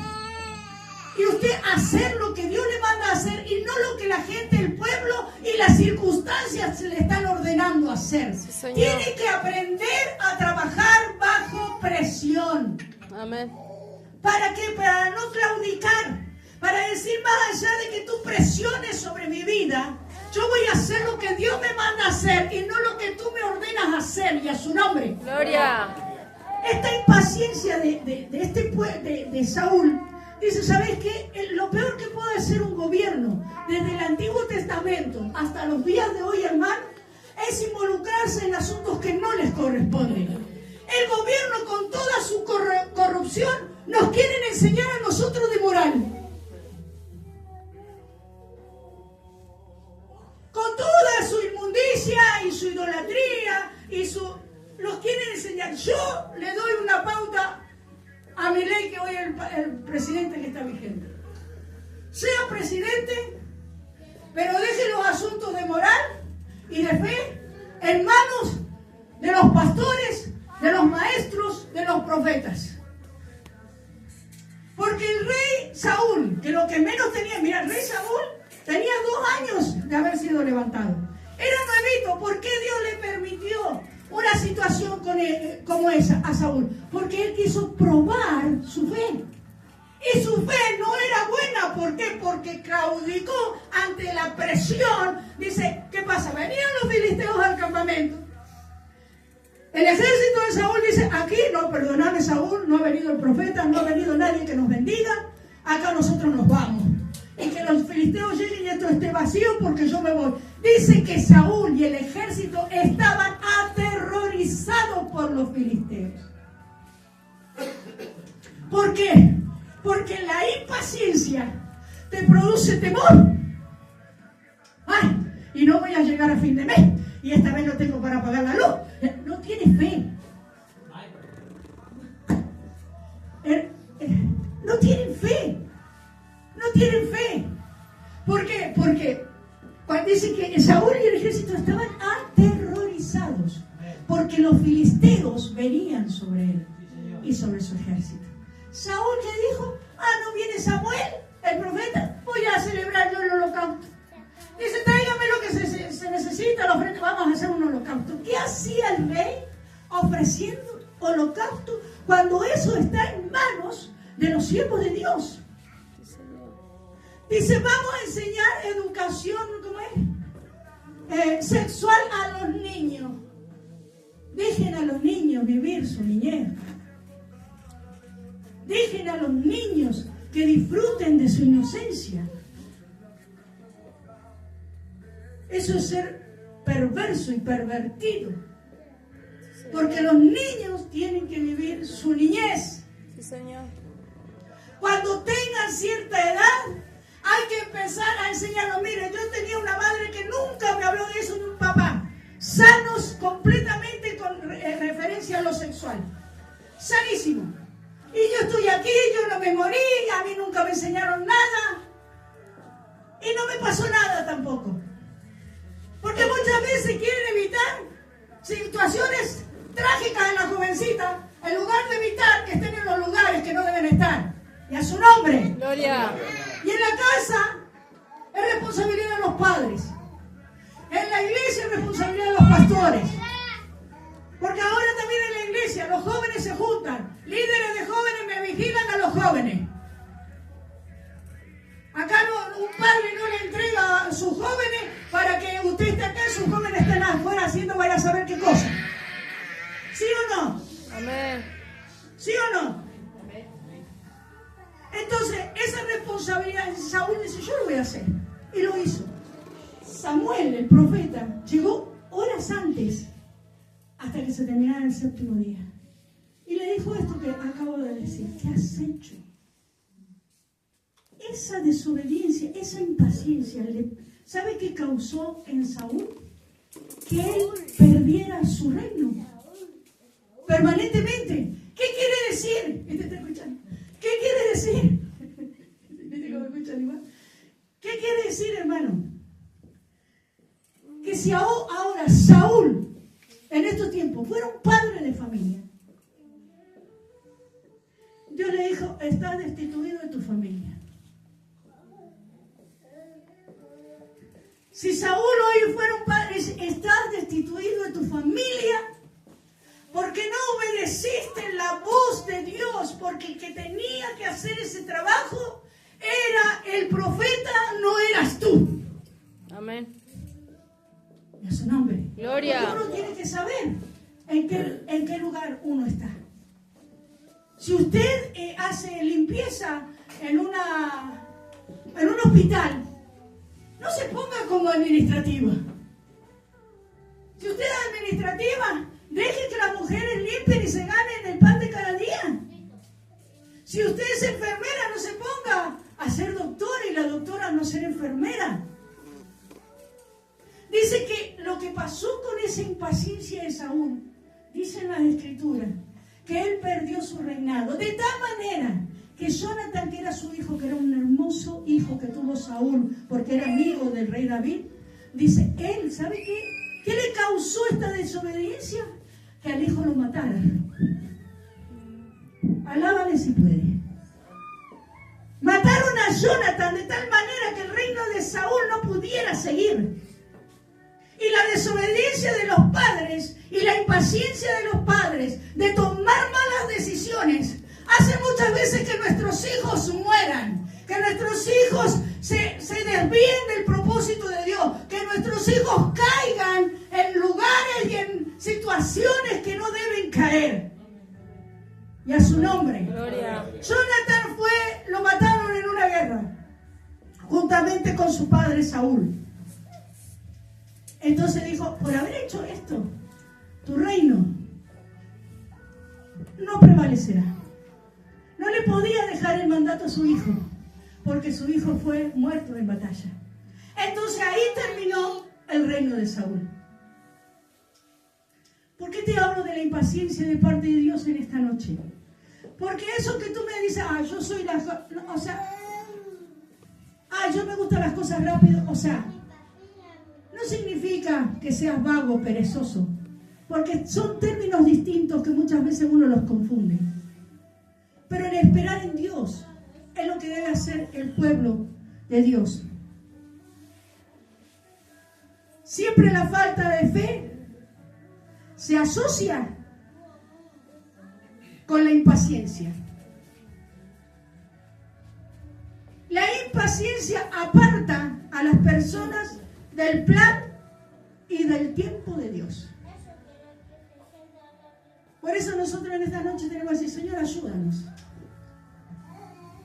Y usted hacer lo que Dios le manda a hacer y no lo que la gente, el pueblo y las circunstancias se le están ordenando hacer. Sí, tiene que aprender a trabajar bajo presión. Amén. ¿Para qué? Para no claudicar. Para decir, más allá de que tú presiones sobre mi vida, yo voy a hacer lo que Dios me manda a hacer y no lo que tú me ordenas hacer, y a su nombre. Gloria. Esta impaciencia de Saúl, dice, ¿sabes qué? Lo peor que puede hacer un gobierno, desde el Antiguo Testamento hasta los días de hoy, hermano, es involucrarse en asuntos que no les corresponden. El gobierno, con toda su corrupción, nos quieren enseñar a nosotros de moral. Con toda su inmundicia y su idolatría los quieren enseñar. Yo le doy una pauta a Milei, que hoy es el presidente que está vigente. Sea presidente, pero deje los asuntos de moral y de fe en manos de los pastores, de los maestros, de los profetas. Porque el rey Saúl, que lo que menos tenía, mira, el rey Saúl tenía 2 años de haber sido levantado. Era nuevito. ¿Por qué Dios le permitió una situación como esa a Saúl? Porque él quiso probar su fe. Y su fe no era buena. ¿Por qué? Porque claudicó ante la presión. Dice, ¿qué pasa? Venían los filisteos al campamento. El ejército de Saúl dice, aquí no, perdoname Saúl, no ha venido el profeta, no ha venido nadie que nos bendiga, acá nosotros nos vamos. Y que los filisteos lleguen y esto esté vacío porque yo me voy. Dice que Saúl y el ejército estaban aterrorizados por los filisteos. ¿Por qué? Porque la impaciencia te produce temor. Ay, y no voy a llegar a fin de mes. Y esta vez no tengo para pagar la luz. No tienes fe. No tienen fe. No tienen fe. ¿Por qué? Porque cuando dice que Saúl y el ejército estaban aterrorizados. Porque los filisteos venían sobre él y sobre su ejército. Saúl, ¿qué dijo? No viene Samuel, el profeta. Voy a celebrar yo el holocausto. Dice, tráigame lo que se necesita, la ofrenda, vamos a hacer un holocausto. ¿Qué hacía el rey ofreciendo holocausto cuando eso está en manos de los siervos de Dios? Dice, vamos a enseñar educación, ¿cómo es? Sexual a los niños. Dejen a los niños vivir su niñez. Dejen a los niños que disfruten de su inocencia. Eso es ser perverso y pervertido. Porque los niños tienen que vivir su niñez. Sí, Señor. Cuando tengan cierta edad, hay que empezar a enseñarlos. Mire, yo tenía una madre que nunca me habló de eso, ni un papá. Sanos completamente con referencia a lo sexual. Sanísimo. Y yo estoy aquí, yo no me morí, a mí nunca me enseñaron nada. Y no me pasó nada tampoco. Porque muchas veces quieren evitar situaciones trágicas en la jovencita, en lugar de evitar que estén en los lugares que no deben estar. Y a su nombre. Gloria. Y en la casa es responsabilidad de los padres. En la iglesia es responsabilidad de los pastores. Porque ahora también en la iglesia los jóvenes se juntan. Líderes de jóvenes me vigilan a los jóvenes. Acá un padre no le entrega a sus jóvenes para que usted esté acá y sus jóvenes estén afuera haciendo vaya a saber qué cosa. ¿Sí o no? Amén. ¿Sí o no? Entonces, esa responsabilidad, Saúl dice, yo lo voy a hacer. Y lo hizo. Samuel, el profeta, llegó horas antes hasta que se terminara el séptimo día. Y le dijo esto que acabo de decir. ¿Qué has hecho? Esa desobediencia, esa impaciencia, ¿sabe qué causó en Saúl? Que él perdiera su reino. Permanentemente. ¿Qué quiere decir? ¿Este está escuchando? ¿Qué quiere decir? ¿Viste cómo escuchan igual? ¿Qué quiere decir, hermano? Que si ahora Saúl, en estos tiempos, fuera un padre de familia, Dios le dijo, estás destituido de tu familia. Si Saúl hoy fuera un padre, estás destituido de tu familia porque no obedeciste la voz de Dios, porque el que tenía que hacer ese trabajo era el profeta, no eras tú. Amén. Y a su nombre. Gloria. Porque uno tiene que saber en qué lugar uno está. Si usted hace limpieza en un hospital, no se ponga como administrativa. Si usted es administrativa, deje que las mujeres limpien y se ganen el pan de cada día. Si usted es enfermera, no se ponga a ser doctora y la doctora no ser enfermera. Dice que lo que pasó con esa impaciencia de Saúl, dice en las Escrituras, que él perdió su reinado. De tal manera que Jonatán, que era su hijo, que era un hermoso hijo que tuvo Saúl, porque era amigo del rey David, dice, él, ¿sabe qué? ¿Qué le causó esta desobediencia? Que al hijo lo mataran. Alábale si puede. Mataron a Jonatán de tal manera que el reino de Saúl no pudiera seguir. Y la desobediencia de los padres y la impaciencia de los padres de tomar malas decisiones hace muchas veces que nuestros hijos mueran, que nuestros hijos se desvíen del propósito de Dios, que nuestros hijos caigan en lugares y en situaciones que no deben caer. Y a su nombre. Gloria. Jonatán lo mataron en una guerra, juntamente con su padre Saúl. Entonces dijo, por haber hecho esto, tu reino no prevalecerá. No le podía dejar el mandato a su hijo, porque su hijo fue muerto en batalla. Entonces ahí terminó el reino de Saúl. ¿Por qué te hablo de la impaciencia de parte de Dios en esta noche? Porque eso que tú me dices, yo soy yo me gustan las cosas rápido, no significa que seas vago, perezoso, porque son términos distintos que muchas veces uno los confunde. Pero el esperar en Dios es lo que debe hacer el pueblo de Dios. Siempre la falta de fe se asocia con la impaciencia. La impaciencia aparta a las personas del plan y del tiempo de Dios. Por eso nosotros en esta noche tenemos que decir, Señor, ayúdanos.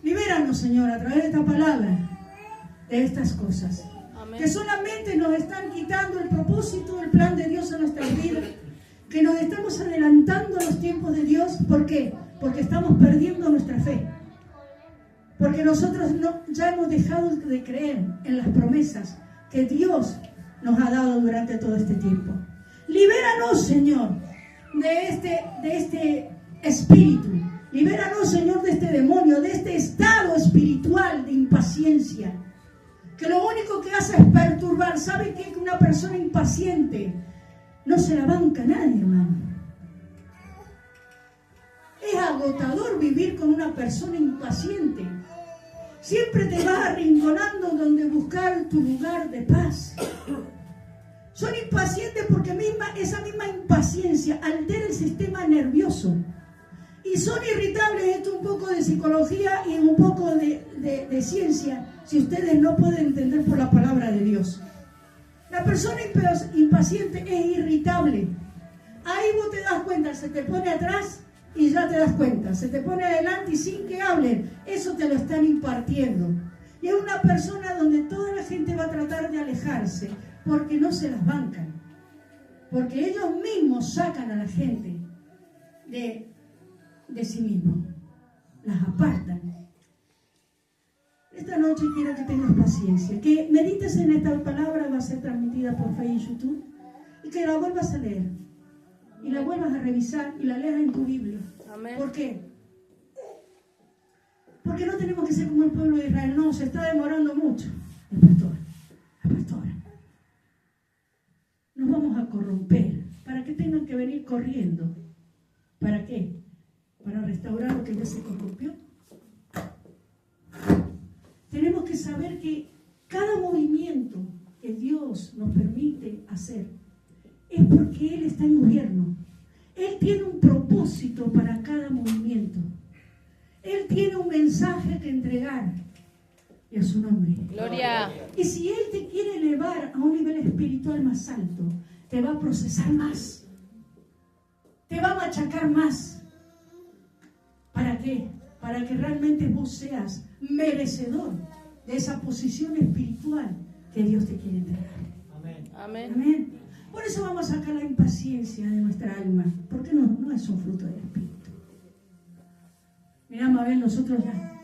Libéranos, Señor, a través de esta palabra, de estas cosas. Amén. Que solamente nos están quitando el propósito, el plan de Dios en nuestras vidas. Que nos estamos adelantando a los tiempos de Dios. ¿Por qué? Porque estamos perdiendo nuestra fe. Porque nosotros ya hemos dejado de creer en las promesas que Dios nos ha dado durante todo este tiempo. Libéranos, Señor, de este espíritu. Libéranos, Señor, de este demonio, de este estado espiritual de impaciencia, que lo único que hace es perturbar. ¿Sabe qué? Que una persona impaciente no se la banca nadie, hermano. Es agotador vivir con una persona impaciente. Siempre te vas arrinconando donde buscar tu lugar de paz. Son impacientes porque esa misma impaciencia altera el sistema nervioso. Y son irritables, esto un poco de psicología y un poco de ciencia, si ustedes no pueden entender por la palabra de Dios. La persona impaciente es irritable. Ahí vos te das cuenta, se te pone atrás y ya te das cuenta. Se te pone adelante y sin que hablen, eso te lo están impartiendo. Y es una persona donde toda la gente va a tratar de alejarse porque no se las bancan. Porque ellos mismos sacan a la gente de sí mismos. Las apartan. Esta noche quiero que tengas paciencia, que medites en esta palabra, va a ser transmitida por Fe en YouTube, y que la vuelvas a leer, y la vuelvas a revisar, y la leas en tu Biblia. Amén. ¿Por qué? Porque no tenemos que ser como el pueblo de Israel, no, se está demorando mucho. La pastora. Nos vamos a corromper, para que tengan que venir corriendo. ¿Para qué? Para restaurar lo que ya se corrompió. Tenemos que saber que cada movimiento que Dios nos permite hacer es porque Él está en gobierno. Él tiene un propósito para cada movimiento. Él tiene un mensaje que entregar. Y a su nombre. Gloria. Y si Él te quiere elevar a un nivel espiritual más alto, te va a procesar más. Te va a machacar más. ¿Para qué? Para que realmente vos seas merecedor de esa posición espiritual que Dios te quiere entregar. Amén. Amén. Amén. Por eso vamos a sacar la impaciencia de nuestra alma, porque no es un fruto del Espíritu. Mirá, Mabel, nosotros ya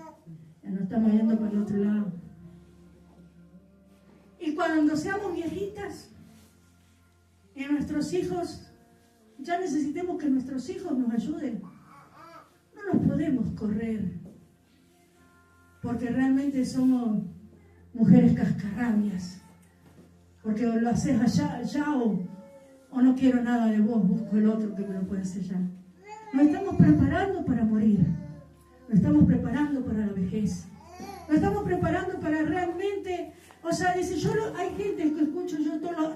nos estamos yendo para el otro lado. Y cuando seamos viejitas, y nuestros hijos, ya necesitemos que nuestros hijos nos ayuden. No nos podemos correr, porque realmente somos mujeres cascarrabias, porque o lo haces allá o no quiero nada de vos, busco el otro que me lo pueda hacer ya. Nos estamos preparando para morir, nos estamos preparando para la vejez, nos estamos preparando para realmente, o sea, dice, hay gente que escucho, yo toda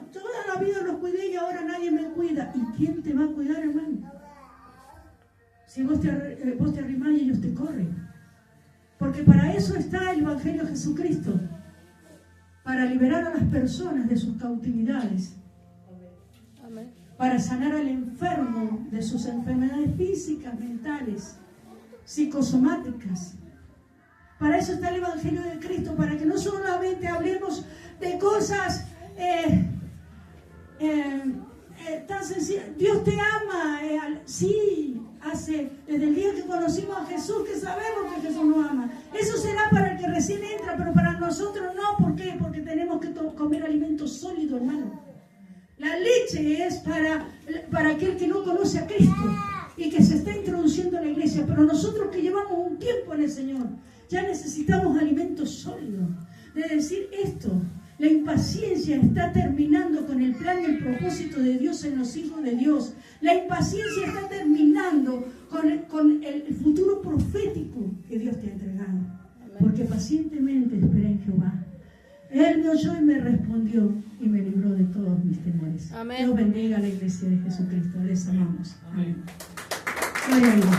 la vida los cuidé y ahora nadie me cuida. ¿Y quién te va a cuidar, hermano? Si vos te arrimás y ellos te corren. Porque para eso está el Evangelio de Jesucristo. Para liberar a las personas de sus cautividades. Amén. Para sanar al enfermo de sus enfermedades físicas, mentales, psicosomáticas. Para eso está el Evangelio de Cristo. Para que no solamente hablemos de cosas tan sencillas. Dios te ama. Sí. Desde el día que conocimos a Jesús, que sabemos que Jesús nos ama. Eso será para el que recién entra, pero para nosotros no. ¿Por qué? Porque tenemos que comer alimento sólido, hermano. La leche es para aquel que no conoce a Cristo y que se está introduciendo a la iglesia. Pero nosotros que llevamos un tiempo en el Señor, ya necesitamos alimento sólido. De decir esto, la impaciencia está terminando con el plan y el propósito de Dios en los hijos de Dios. La impaciencia está terminando con el futuro profético que Dios te ha entregado. Porque pacientemente esperé en Jehová. Él me oyó y me respondió y me libró de todos mis temores. Amén. Dios bendiga a la iglesia de Jesucristo. Les amamos. Amén. Gloria a Dios.